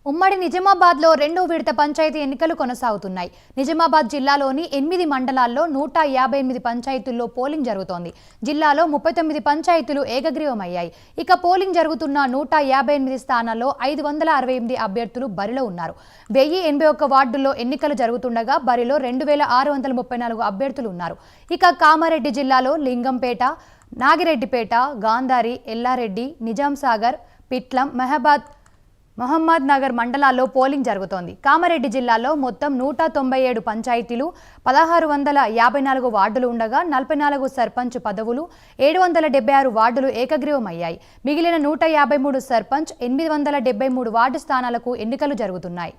ఉమ్మడి నిజామాబాద్ లో రెండో విడత పంచాయతీ ఎన్నికలు కొనసాగుతున్నాయి. నిజామాబాద్ జిల్లాలోని 8 మండలాల్లో 158 పంచాయతీల్లో పోలింగ్ జరుగుతోంది. జిల్లాలో 39 పంచాయతీలు ఏకగ్రీవమయ్యాయి. ఇక పోలింగ్ జరుగుతున్న 158 స్థానాల్లో 568 అభ్యర్థులు బరిలో ఉన్నారు. 1081 వార్డుల్లో ఎన్నికలు జరుగుతుండగా బరిలో 2634 అభ్యర్థులు ఉన్నారు. ఇక కామారెడ్డి జిల్లాలో లింగంపేట, నాగిరెడ్డిపేట, గాంధారి, ఎల్లారెడ్డి, నిజాంసాగర్, పిట్లం, మహమ్మద్ నగర్ మండలాల్లో పోలింగ్ జరుగుతోంది. కామారెడ్డి జిల్లాలో మొత్తం 197 పంచాయతీలు, 1654 వార్డులు ఉండగా 44 సర్పంచ్ పదవులు, 776 వార్డులు ఏకగ్రీవమయ్యాయి. మిగిలిన 153 సర్పంచ్, 873 వార్డు స్థానాలకు ఎన్నికలు జరుగుతున్నాయి.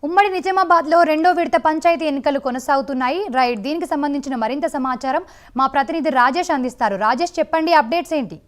ఉమ్మడి నిజామాబాద్ లో రెండో విడత పంచాయతీ ఎన్నికలు కొనసాగుతున్నాయి. రైట్, దీనికి సంబంధించిన మరింత సమాచారం మా ప్రతినిధి రాజేష్ అందిస్తారు. రాజేష్, చెప్పండి, అప్డేట్స్ ఏంటి?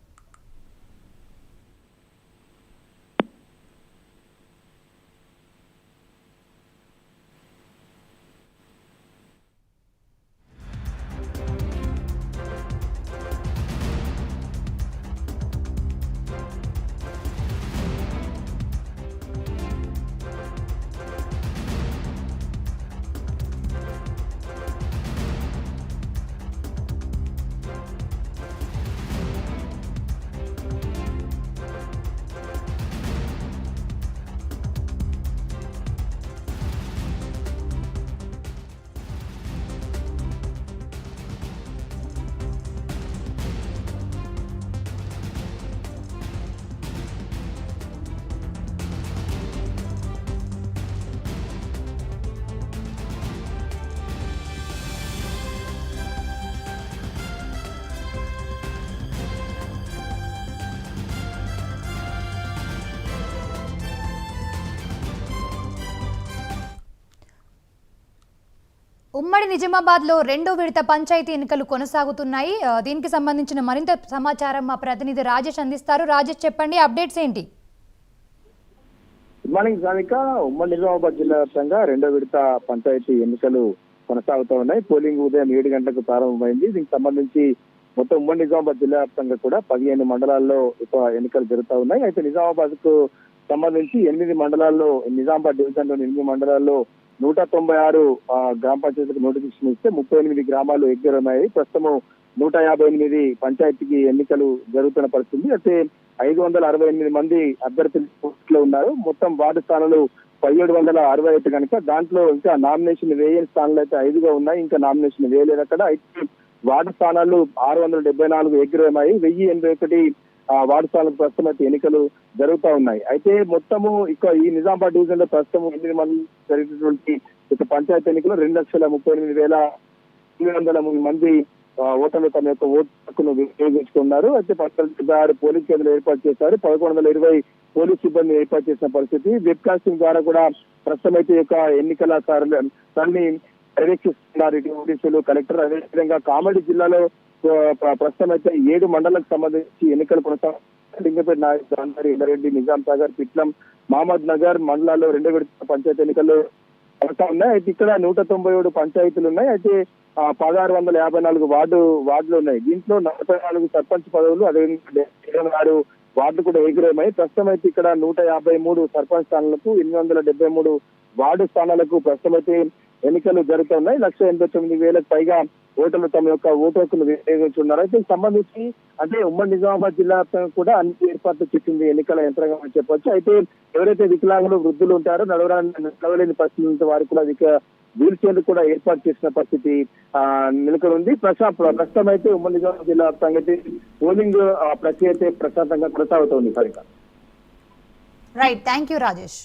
ఉమ్మడి నిజామాబాద్ లో రెండో విడత పంచాయతీ ఎన్నికలు కొనసాగుతున్నాయి. దీనికి సంబంధించిన మరింత సమాచారం మా ప్రతినిధి రాజేష్ అందిస్తారు. రాజేష్, చెప్పండి, అప్డేట్స్ ఏంటి? Good morning Sanika. ఉమ్మడి నిజామాబాద్ జిల్లా వ్యాప్తంగా రెండో విడత పంచాయతీ ఎన్నికలు కొనసాగుతూ ఉన్నాయి. పోలింగ్ ఉదయం 7 గంటలకు ప్రారంభమైంది. దీనికి సంబంధించి మొత్తం ఉమ్మడి నిజామాబాద్ జిల్లా వ్యాప్తంగా కూడా 15 మండలాల్లో ఎన్నికలు జరుగుతూ ఉన్నాయి. అయితే నిజామాబాద్ కు సంబంధించి 8 మండలాల్లో, నిజామాబాద్ డివిజన్ లోని 8 మండలాల్లో 196 గ్రామ పంచాయతీలకు నోటిఫికేషన్ ఇస్తే 38 గ్రామాలు ఎగ్గురన్నాయి. ప్రస్తుతం 158 పంచాయతీకి ఎన్నికలు జరుగుతున్న పరిస్థితి. అయితే 568 మంది అభ్యర్థులు పోస్టులో ఉన్నారు. మొత్తం వార్డు స్థానాలు 1768 కనుక దాంట్లో ఇంకా నామినేషన్ వేయని స్థానాలు అయితే 5గా ఉన్నాయి. ఇంకా నామినేషన్ వేయలేదు అక్కడ. అయితే వార్డు స్థానాలు 674 ఎగ్గురన్నాయి. 1081 వార్డు స్థానాలకు ప్రస్తుతం అయితే ఎన్నికలు జరుగుతూ ఉన్నాయి. అయితే మొత్తము ఇక ఈ నిజామాబాద్ డివిజన్ లో ప్రస్తుతం 8 మంది జరిగినటువంటి ఇక పంచాయతీ ఎన్నికలు 2,38,803 మంది ఓటర్లు తమ యొక్క ఓటు హక్కును వినియోగించుకున్నారు. అయితే 16 పోలీస్ కేంద్రాలు ఏర్పాటు చేశారు. 1120 పోలీస్ సిబ్బంది ఏర్పాటు చేసిన పరిస్థితి. వెబ్ కాస్టింగ్ ద్వారా కూడా ప్రస్తుతం అయితే యొక్క ఎన్నికల సార్ని పర్యవేక్షిస్తున్నారు ఇటు పోలీసులు, కలెక్టర్. అదేవిధంగా కామారెడ్డి జిల్లాలో ప్రస్తుతం అయితే 7 మండలాలకు సంబంధించి ఎన్నికలు కొనసాగుతున్నాయి. లింగంపేట, గాంధారి, ఎల్లారెడ్డి, నిజాంసాగర్, పిట్లం, మహమ్మద్ నగర్ మండలాల్లో రెండో విడత పంచాయతీ ఎన్నికలు కొనసాగుతా ఉన్నాయి. అయితే ఇక్కడ 197 పంచాయతీలు ఉన్నాయి. అయితే 1654 వార్డులు ఉన్నాయి. దీంట్లో 44 సర్పంచ్ పదవులు, అదేవిధంగా 26 వార్డులు కూడా ఏకగ్రీవమై ప్రస్తుతం అయితే ఇక్కడ 153 సర్పంచ్ స్థానాలకు, 873 వార్డు స్థానాలకు ప్రస్తుతం అయితే ఎన్నికలు జరుగుతున్నాయి. 1,89,000కు పైగా ఓటర్లు తమ యొక్క ఓటు హక్కును వినియోగించున్నారు. అయితే సంబంధించి అంటే ఉమ్మడి నిజామాబాద్ జిల్లా కూడా అన్ని ఏర్పాట్లు చేసింది ఎన్నికల యంత్రాంగం అని చెప్పొచ్చు. అయితే ఎవరైతే వికలాంగులు, వృద్ధులు ఉంటారో, నడవలేని పరిస్థితుల వారికి కూడా వీల్ చైర్లు కూడా ఏర్పాటు చేసిన పరిస్థితి నెలకొని ఉంది. ప్రస్తుతం అయితే ఉమ్మడి నిజామాబాద్ జిల్లా వ్యాప్తంగా అయితే పోలింగ్ ప్రక్రియ అయితే ప్రశాంతంగా కొనసాగుతోంది. Right, thank you Rajesh.